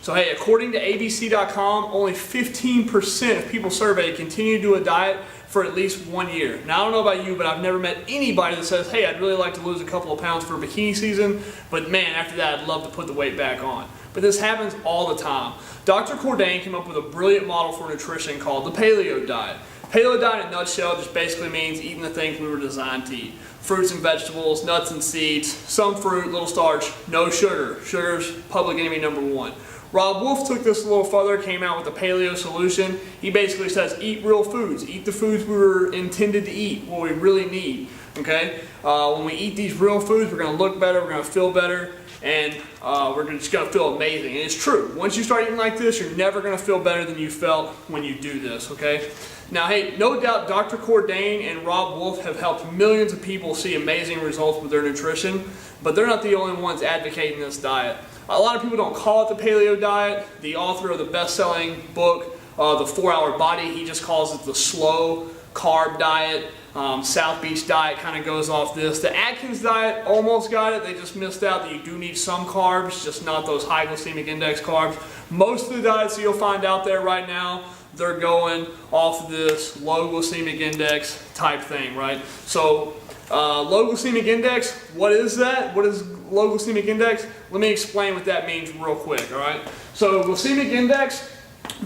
So hey, according to ABC.com, only 15% of people surveyed continue to do a diet for at least 1 year. Now I don't know about you, but I've never met anybody that says, hey, I'd really like to lose a couple of pounds for bikini season, but man, after that I'd love to put the weight back on. But this happens all the time. Dr. Cordain came up with a brilliant model for nutrition called the paleo diet. Paleo diet in a nutshell just basically means eating the things we were designed to eat. Fruits and vegetables, nuts and seeds, some fruit, little starch, no sugar. Sugar's public enemy number one. Rob Wolf took this a little further, came out with a paleo solution. He basically says eat real foods, eat the foods we were intended to eat, what we really need, okay? When we eat these real foods, we're gonna look better, we're gonna feel better, and we're just gonna feel amazing. And it's true, once you start eating like this, you're never gonna feel better than you felt when you do this, okay? Now, hey, no doubt Dr. Cordain and Rob Wolf have helped millions of people see amazing results with their nutrition, but they're not the only ones advocating this diet. A lot of people don't call it the paleo diet. The author of the best-selling book, The 4-Hour Body, he just calls it the slow carb diet. South Beach diet kind of goes off this. The Atkins diet almost got it. They just missed out that you do need some carbs, just not those high glycemic index carbs. Most of the diets that you'll find out there right now, they're going off of this low glycemic index type thing, right? So low glycemic index, what is that? What is low glycemic index? Let me explain what that means real quick, all right? So glycemic index,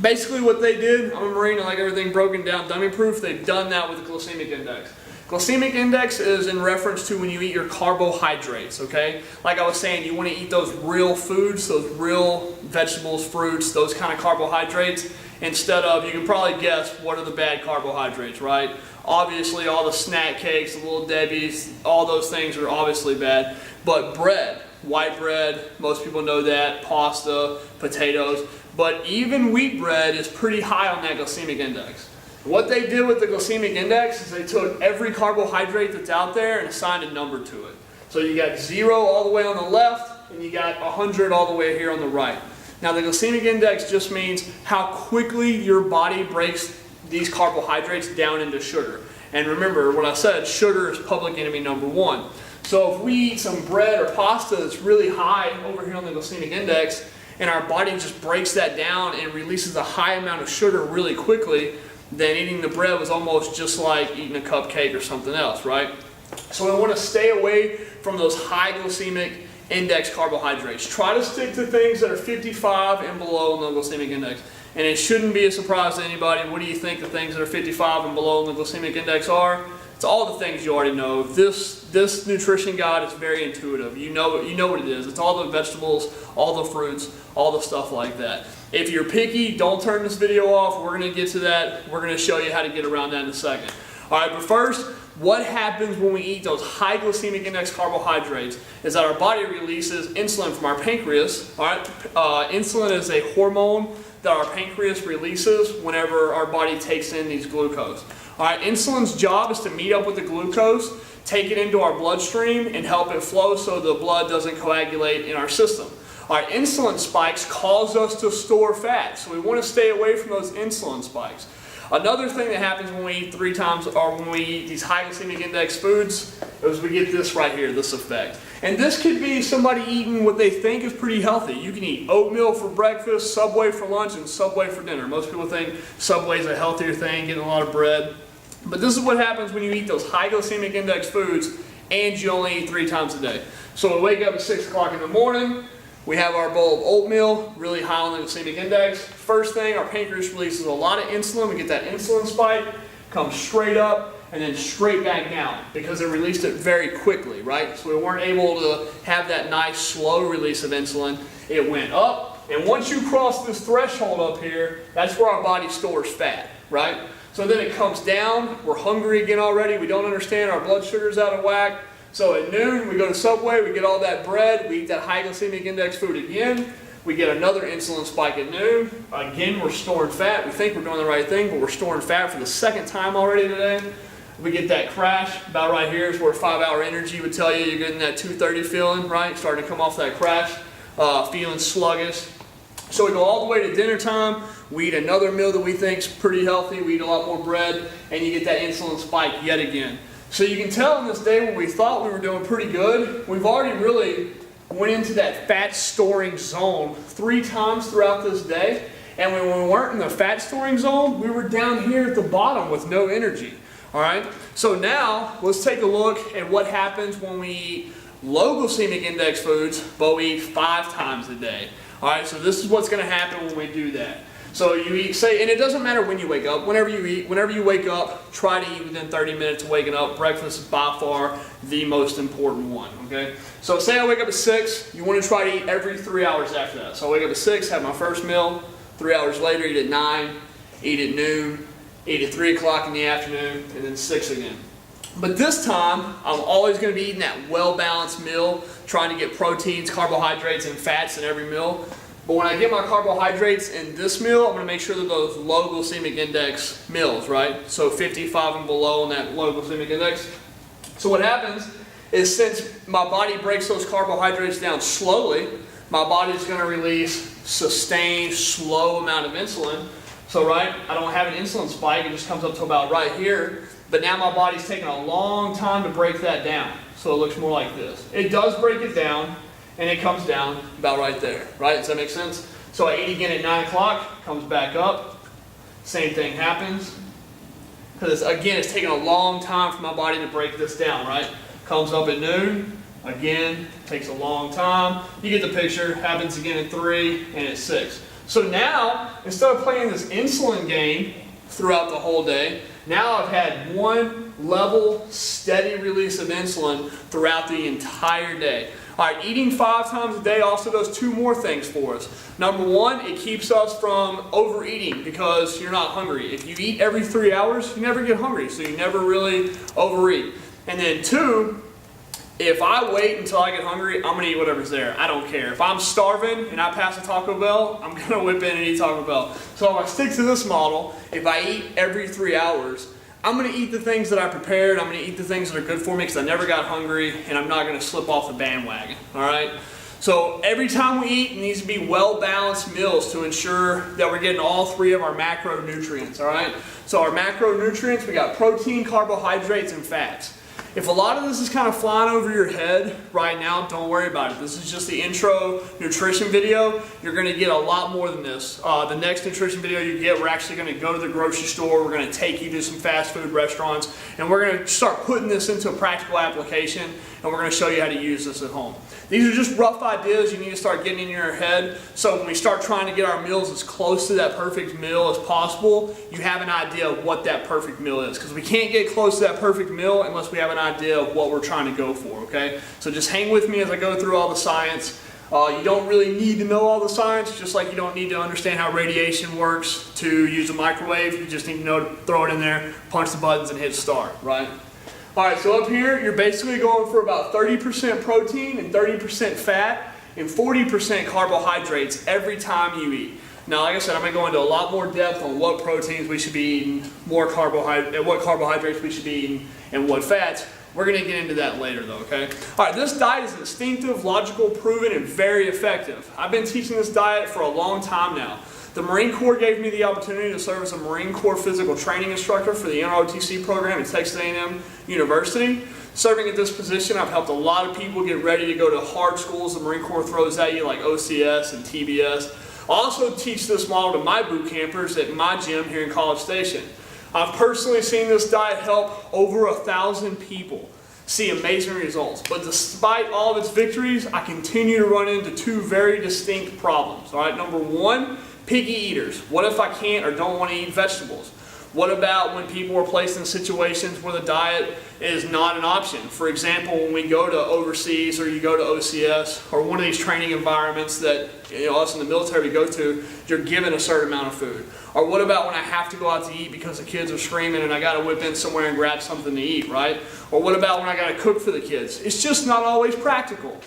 basically what they did, I'm a Marine, I like everything broken down, dummy proof, they've done that with the glycemic index. Glycemic index is in reference to when you eat your carbohydrates, okay? Like I was saying, you want to eat those real foods, those real vegetables, fruits, those kind of carbohydrates, instead of, you can probably guess what are the bad carbohydrates, right? Obviously all the snack cakes, the Little Debbie's, all those things are obviously bad. But bread, white bread, most people know that, pasta, potatoes, but even wheat bread is pretty high on that glycemic index. What they did with the glycemic index is they took every carbohydrate that's out there and assigned a number to it. So you got 0 all the way on the left, and you got 100 all the way here on the right. Now the glycemic index just means how quickly your body breaks these carbohydrates down into sugar. And remember what I said, sugar is public enemy number one. So if we eat some bread or pasta that's really high over here on the glycemic index, and our body just breaks that down and releases a high amount of sugar really quickly, then eating the bread was almost just like eating a cupcake or something else, right? So we want to stay away from those high glycemic index carbohydrates. Try to stick to things that are 55 and below on the glycemic index. And it shouldn't be a surprise to anybody. What do you think the things that are 55 and below on the glycemic index are? It's all the things you already know. This nutrition guide is very intuitive. You know what it is. It's all the vegetables, all the fruits, all the stuff like that. If you're picky, don't turn this video off. We're going to get to that. We're going to show you how to get around that in a second. All right, but first, what happens when we eat those high glycemic index carbohydrates is that our body releases insulin from our pancreas. All right, insulin is a hormone that our pancreas releases whenever our body takes in these glucose. All right, insulin's job is to meet up with the glucose, take it into our bloodstream, and help it flow so the blood doesn't coagulate in our system. All right, insulin spikes cause us to store fat, so we want to stay away from those insulin spikes. Another thing that happens when we eat when we eat these high glycemic index foods is we get this right here, this effect. And this could be somebody eating what they think is pretty healthy. You can eat oatmeal for breakfast, Subway for lunch, and Subway for dinner. Most people think Subway is a healthier thing, getting a lot of bread. But this is what happens when you eat those high glycemic index foods and you only eat 3 times a day. So we wake up at 6 o'clock in the morning, we have our bowl of oatmeal, really high on the glycemic index. First thing, our pancreas releases a lot of insulin. We get that insulin spike, comes straight up, and then straight back down because it released it very quickly, right? So we weren't able to have that nice slow release of insulin. It went up, and once you cross this threshold up here, that's where our body stores fat, right? So then it comes down, we're hungry again already, we don't understand, our blood sugar's out of whack. So at noon, we go to Subway, we get all that bread, we eat that high glycemic index food again, we get another insulin spike at noon. Again, we're storing fat. We think we're doing the right thing, but we're storing fat for the second time already today. We get that crash, about right here is where 5-hour energy would tell you you're getting that 2:30 feeling, right? Starting to come off that crash, feeling sluggish. So we go all the way to dinner time, we eat another meal that we think is pretty healthy, we eat a lot more bread, and you get that insulin spike yet again. So you can tell in this day when we thought we were doing pretty good, we've already really went into that fat storing zone 3 times throughout this day. And when we weren't in the fat storing zone, we were down here at the bottom with no energy. All right, so now let's take a look at what happens when we eat low glycemic index foods, but we eat 5 times a day. All right, so this is what's going to happen when we do that. So you eat, say, and it doesn't matter when you wake up, whenever you eat, whenever you wake up, try to eat within 30 minutes of waking up. Breakfast is by far the most important one, okay? So say I wake up at 6, you want to try to eat every 3 hours after that. So I wake up at 6, have my first meal, 3 hours later, eat at 9, eat at noon, eat at 3 o'clock in the afternoon, and then 6 again. But this time, I'm always going to be eating that well-balanced meal, trying to get proteins, carbohydrates, and fats in every meal. But when I get my carbohydrates in this meal, I'm going to make sure that those low glycemic index meals, right? So 55 and below on that low glycemic index. So what happens is since my body breaks those carbohydrates down slowly, my body's going to release sustained, slow amount of insulin. So right, I don't have an insulin spike, it just comes up to about right here. But now my body's taking a long time to break that down. So it looks more like this. It does break it down, and it comes down about right there, right? Does that make sense? So I eat again at 9 o'clock, comes back up. Same thing happens. Because again, it's taking a long time for my body to break this down, right? Comes up at noon, again, takes a long time. You get the picture, happens again at 3 and at 6. So now, instead of playing this insulin game throughout the whole day, now I've had one level, steady release of insulin throughout the entire day. All right, eating 5 times a day also does 2 more things for us. Number 1, it keeps us from overeating because you're not hungry. If you eat every 3 hours, you never get hungry, so you never really overeat. And then 2, if I wait until I get hungry, I'm going to eat whatever's there. I don't care. If I'm starving and I pass a Taco Bell, I'm going to whip in and eat Taco Bell. So if I stick to this model, if I eat every 3 hours, I'm going to eat the things that I prepared. I'm going to eat the things that are good for me because I never got hungry, and I'm not going to slip off the bandwagon. All right? So every time we eat, it needs to be well-balanced meals to ensure that we're getting all 3 of our macronutrients. All right? So our macronutrients, we got protein, carbohydrates, and fats. If a lot of this is kind of flying over your head right now, don't worry about it. This is just the intro nutrition video. You're going to get a lot more than this. The next nutrition video you get, we're actually going to go to the grocery store. We're going to take you to some fast food restaurants, and we're going to start putting this into a practical application, and we're going to show you how to use this at home. These are just rough ideas you need to start getting in your head, so when we start trying to get our meals as close to that perfect meal as possible, you have an idea of what that perfect meal is. Because we can't get close to that perfect meal unless we have an idea of what we're trying to go for, okay? So just hang with me as I go through all the science. You don't really need to know all the science, just like you don't need to understand how radiation works to use a microwave. You just need to know to throw it in there, punch the buttons, and hit start, right? All right, so up here, you're basically going for about 30% protein and 30% fat and 40% carbohydrates every time you eat. Now, like I said, I'm going to go into a lot more depth on what proteins we should be eating, what carbohydrates we should be eating, and what fats. We're going to get into that later, though, okay? All right, this diet is instinctive, logical, proven, and very effective. I've been teaching this diet for a long time now. The Marine Corps gave me the opportunity to serve as a Marine Corps physical training instructor for the NROTC program at Texas A&M University. Serving at this position, I've helped a lot of people get ready to go to hard schools the Marine Corps throws at you, like OCS and TBS. I also teach this model to my boot campers at my gym here in College Station. I've personally seen this diet help over 1,000 people see amazing results. But despite all of its victories, I continue to run into 2 very distinct problems. All right, number 1, picky eaters. What if I can't or don't want to eat vegetables? What about when people are placed in situations where the diet is not an option? For example, when we go to overseas or you go to OCS or one of these training environments that us in the military go to, you're given a certain amount of food. Or what about when I have to go out to eat because the kids are screaming and I got to whip in somewhere and grab something to eat, right? Or what about when I got to cook for the kids? It's just not always practical.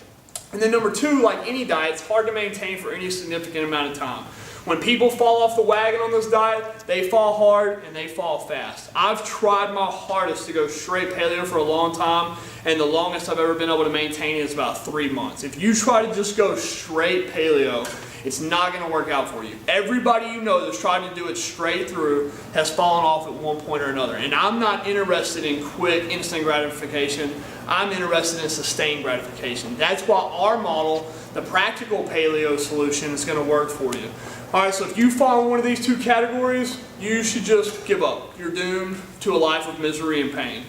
And then number 2, like any diet, it's hard to maintain for any significant amount of time. When people fall off the wagon on this diet, they fall hard and they fall fast. I've tried my hardest to go straight paleo for a long time, and the longest I've ever been able to maintain is about 3 months. If you try to just go straight paleo it's not going to work out for you. Everybody you know that's tried to do it straight through has fallen off at one point or another. And I'm not interested in quick, instant gratification. I'm interested in sustained gratification. That's why our model, the practical paleo solution, is going to work for you. All right, so if you fall in one of these two categories, you should just give up. You're doomed to a life of misery and pain.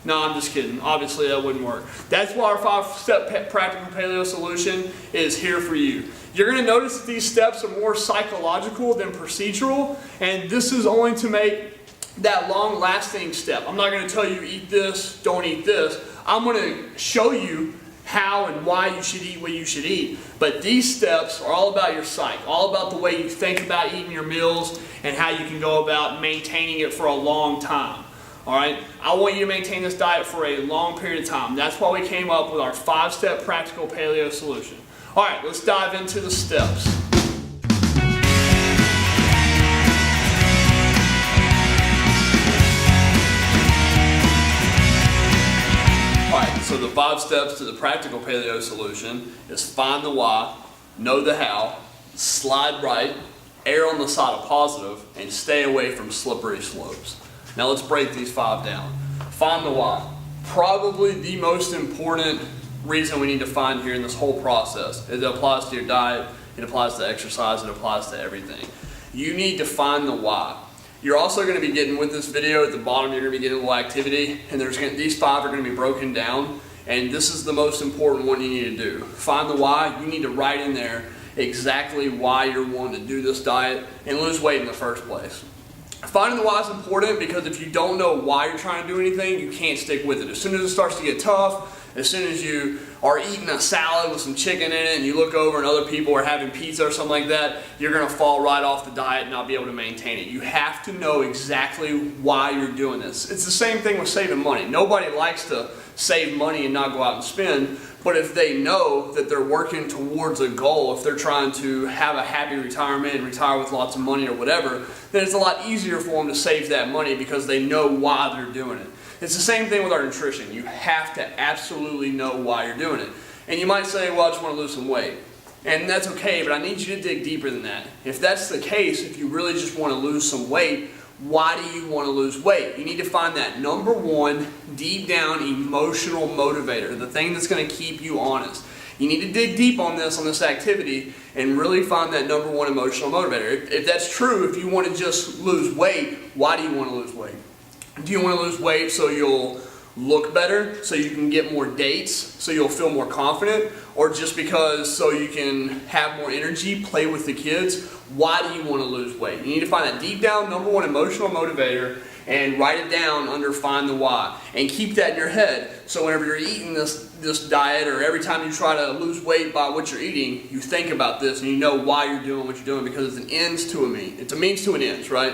No, I'm just kidding. Obviously, that wouldn't work. That's why our 5-step practical paleo solution is here for you. You're going to notice that these steps are more psychological than procedural, and this is only to make that long-lasting step. I'm not going to tell you eat this, don't eat this. I'm going to show you how and why you should eat what you should eat. But these steps are all about your psyche, all about the way you think about eating your meals and how you can go about maintaining it for a long time. All right, I want you to maintain this diet for a long period of time. That's why we came up with our 5-step practical paleo solution. All right, let's dive into the steps. All right, so the 5 steps to the practical paleo solution is find the why, know the how, slide right, err on the side of positive, and stay away from slippery slopes. Now let's break these 5 down. Find the why. Probably the most important reason we need to find here in this whole process. It applies to your diet, it applies to exercise, it applies to everything. You need to find the why. You're also going to be getting, with this video at the bottom, you're going to be getting a little activity, and these 5 are going to be broken down, and this is the most important one you need to do. Find the why. You need to write in there exactly why you're wanting to do this diet and lose weight in the first place. Finding the why is important because if you don't know why you're trying to do anything, you can't stick with it. As soon as it starts to get tough, as soon as you are eating a salad with some chicken in it and you look over and other people are having pizza or something like that, you're going to fall right off the diet and not be able to maintain it. You have to know exactly why you're doing this. It's the same thing with saving money. Nobody likes to save money and not go out and spend, but if they know that they're working towards a goal, if they're trying to have a happy retirement and retire with lots of money or whatever, then it's a lot easier for them to save that money because they know why they're doing it. It's the same thing with our nutrition. You have to absolutely know why you're doing it. And you might say, well, I just want to lose some weight. And that's okay, but I need you to dig deeper than that. If that's the case, if you really just want to lose some weight, why do you want to lose weight? You need to find that number one, deep down emotional motivator, the thing that's going to keep you honest. You need to dig deep on this activity, and really find that number one emotional motivator. If that's true, if you want to just lose weight, why do you want to lose weight? Do you want to lose weight so you'll look better, so you can get more dates, so you'll feel more confident, or just because so you can have more energy, play with the kids? Why do you want to lose weight? You need to find that deep down number one emotional motivator and write it down under find the why. And keep that in your head so whenever you're eating this diet, or every time you try to lose weight by what you're eating, you think about this and you know why you're doing what you're doing, because it's an ends to a means. It's a means to an ends, right?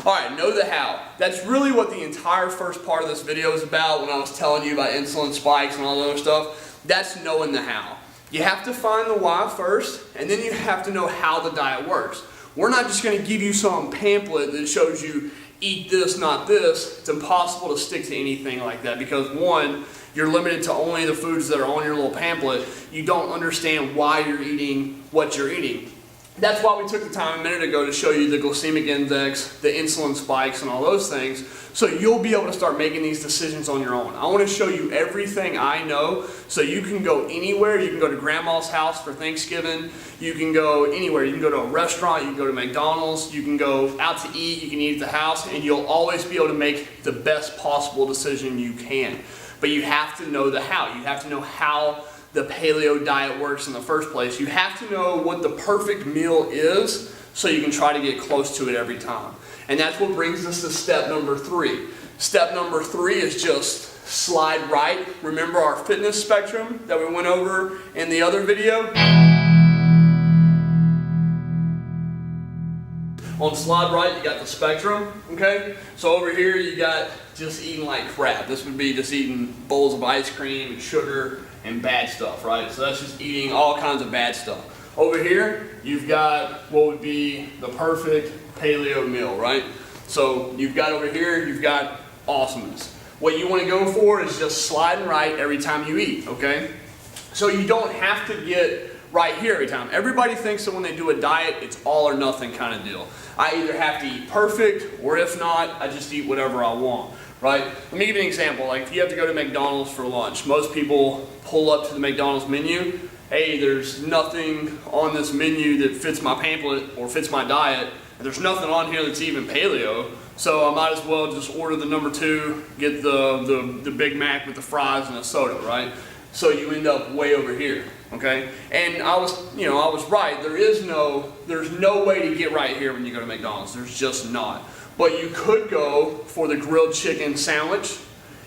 All right, know the how. That's really what the entire first part of this video is about when I was telling you about insulin spikes and all that other stuff. That's knowing the how. You have to find the why first, and then you have to know how the diet works. We're not just going to give you some pamphlet that shows you eat this, not this. It's impossible to stick to anything like that because, one, you're limited to only the foods that are on your little pamphlet. You don't understand why you're eating what you're eating. That's why we took the time a minute ago to show you the glycemic index, the insulin spikes, and all those things, so you'll be able to start making these decisions on your own. I want to show you everything I know so you can go anywhere. You can go to grandma's house for Thanksgiving. You can go anywhere. You can go to a restaurant. You can go to McDonald's. You can go out to eat. You can eat at the house, and you'll always be able to make the best possible decision you can. But you have to know the how. You have to know how the paleo diet works in the first place. You have to know what the perfect meal is so you can try to get close to it every time. And that's what brings us to step number 3. Step number 3 is just slide right. Remember our fitness spectrum that we went over in the other video? On slide right, you got the spectrum, okay? So over here, you got just eating like crap. This would be just eating bowls of ice cream and sugar and bad stuff, right? So that's just eating all kinds of bad stuff. Over here, you've got what would be the perfect paleo meal, right? So you've got over here, you've got awesomeness. What you want to go for is just sliding right every time you eat, okay? So you don't have to get right here every time. Everybody thinks that when they do a diet, it's all or nothing kind of deal. I either have to eat perfect, or if not, I just eat whatever I want, right? Let me give you an example. Like if you have to go to McDonald's for lunch, most people pull up to the McDonald's menu. Hey, there's nothing on this menu that fits my pamphlet or fits my diet. There's nothing on here that's even paleo, so I might as well just order the number 2, get the Big Mac with the fries and a soda, right? So you end up way over here, okay? And I was right. There's no way to get right here when you go to McDonald's. There's just not. But you could go for the grilled chicken sandwich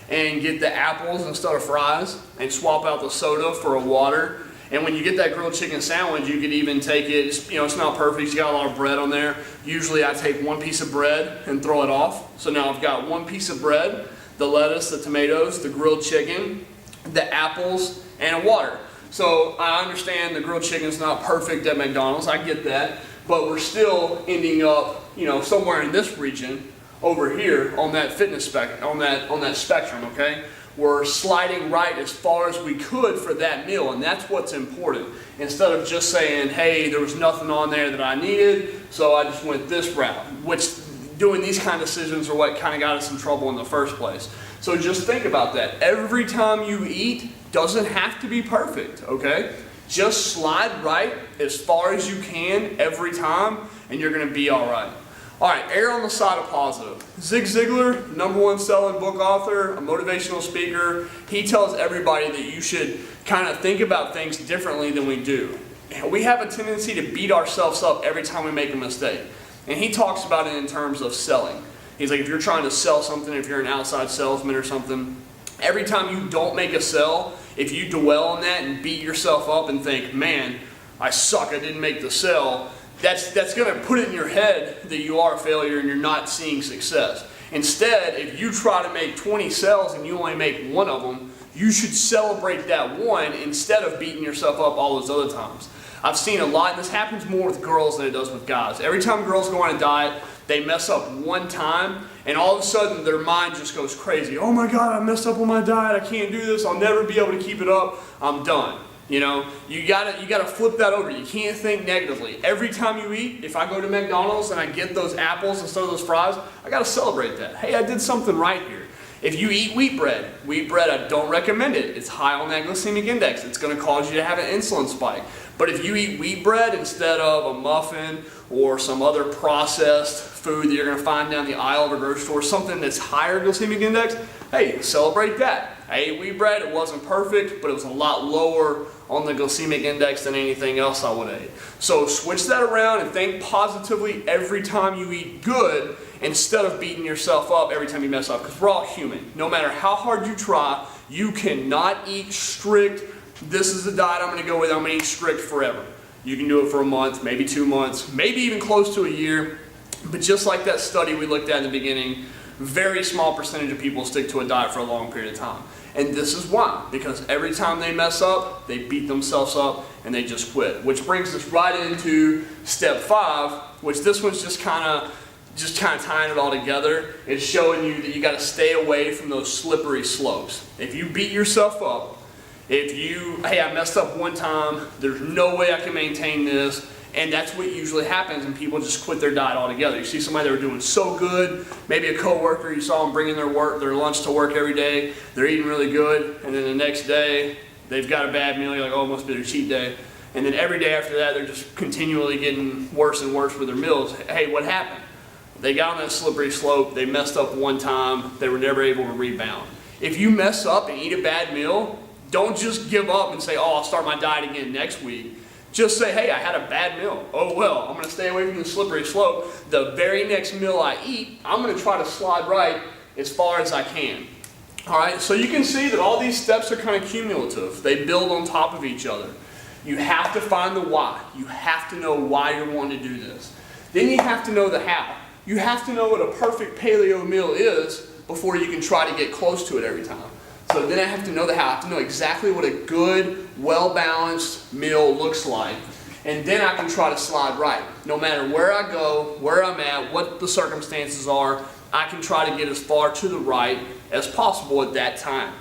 and get the apples instead of fries and swap out the soda for a water. And when you get that grilled chicken sandwich, you could even take it, it's not perfect, it's got a lot of bread on there. Usually I take 1 piece of bread and throw it off. So now I've got 1 piece of bread, the lettuce, the tomatoes, the grilled chicken, the apples, and a water. So I understand the grilled chicken is not perfect at McDonald's, I get that. But we're still ending up, somewhere in this region over here on that fitness spectrum, on that spectrum, okay? We're sliding right as far as we could for that meal, and that's what's important. Instead of just saying, hey, there was nothing on there that I needed, so I just went this route, which doing these kind of decisions are what kind of got us in trouble in the first place. So just think about that. Every time you eat doesn't have to be perfect, okay? Just slide right as far as you can every time, and you're going to be all right. All right, err on the side of positive. Zig Ziglar, #1 selling book author, a motivational speaker, he tells everybody that you should kind of think about things differently than we do. We have a tendency to beat ourselves up every time we make a mistake. And he talks about it in terms of selling. He's like, if you're trying to sell something, if you're an outside salesman or something, every time you don't make a sale, if you dwell on that and beat yourself up and think, man, I suck, I didn't make the sale, that's going to put it in your head that you are a failure and you're not seeing success. Instead, if you try to make 20 sales and you only make 1 of them, you should celebrate that 1 instead of beating yourself up all those other times. I've seen a lot, and this happens more with girls than it does with guys. Every time girls go on a diet, they mess up 1 time, and all of a sudden their mind just goes crazy. Oh my God, I messed up on my diet, I can't do this, I'll never be able to keep it up, I'm done. You gotta flip that over. You can't think negatively. Every time you eat, if I go to McDonald's and I get those apples instead of those fries, I gotta celebrate that. Hey, I did something right here. If you eat wheat bread, I don't recommend it. It's high on that glycemic index. It's gonna cause you to have an insulin spike. But if you eat wheat bread instead of a muffin or some other processed food that you're gonna find down the aisle of a grocery store, something that's higher glycemic index, hey, celebrate that. I ate wheat bread, it wasn't perfect, but it was a lot lower on the glycemic index than anything else I would have ate. So switch that around and think positively every time you eat good instead of beating yourself up every time you mess up, because we're all human. No matter how hard you try, you cannot eat strict, this is the diet I'm going to go with, I'm going to eat strict forever. You can do it for a month, maybe 2 months, maybe even close to a year, but just like that study we looked at in the beginning, very small percentage of people stick to a diet for a long period of time. And this is why, because every time they mess up, they beat themselves up and they just quit. Which brings us right into step 5, which this one's just kind of tying it all together. It's showing you that you got to stay away from those slippery slopes. If you beat yourself up, hey, I messed up 1 time, there's no way I can maintain this, and that's what usually happens, and people just quit their diet altogether. You see somebody that were doing so good, maybe a coworker, you saw them bringing their lunch to work every day, they're eating really good, and then the next day, they've got a bad meal, you're like, oh, it must be their cheat day. And then every day after that, they're just continually getting worse and worse with their meals. Hey, what happened? They got on that slippery slope, they messed up 1 time, they were never able to rebound. If you mess up and eat a bad meal, don't just give up and say, oh, I'll start my diet again next week. Just say, hey, I had a bad meal. Oh well, I'm going to stay away from the slippery slope. The very next meal I eat, I'm going to try to slide right as far as I can. All right, so you can see that all these steps are kind of cumulative. They build on top of each other. You have to find the why. You have to know why you're wanting to do this. Then you have to know the how. You have to know what a perfect paleo meal is before you can try to get close to it every time. So then I have to know the how. I have to know exactly what a good, well-balanced meal looks like. And then I can try to slide right. No matter where I go, where I'm at, what the circumstances are, I can try to get as far to the right as possible at that time.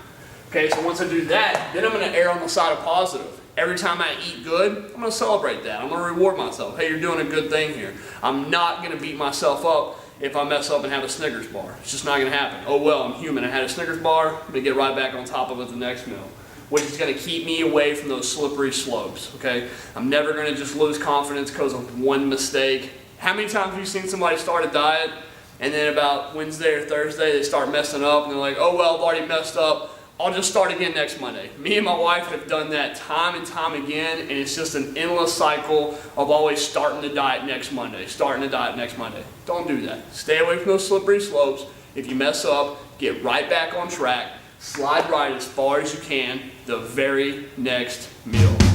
Okay, so once I do that, then I'm going to err on the side of positive. every time I eat good, I'm gonna celebrate that. I'm gonna reward myself. Hey, you're doing a good thing here. I'm not gonna beat myself up if I mess up and have a Snickers bar. It's just not gonna happen. Oh well, I'm human. I had a Snickers bar, I'm gonna get right back on top of it the next meal, which is gonna keep me away from those slippery slopes, okay? I'm never gonna just lose confidence because of one mistake. How many times have you seen somebody start a diet and then about Wednesday or Thursday they start messing up and they're like, oh well, I've already messed up, I'll just start again next Monday. Me and my wife have done that time and time again, and it's just an endless cycle of always starting the diet next Monday, starting the diet next Monday. Don't do that. Stay away from those slippery slopes. If you mess up, get right back on track, slide right as far as you can the very next meal.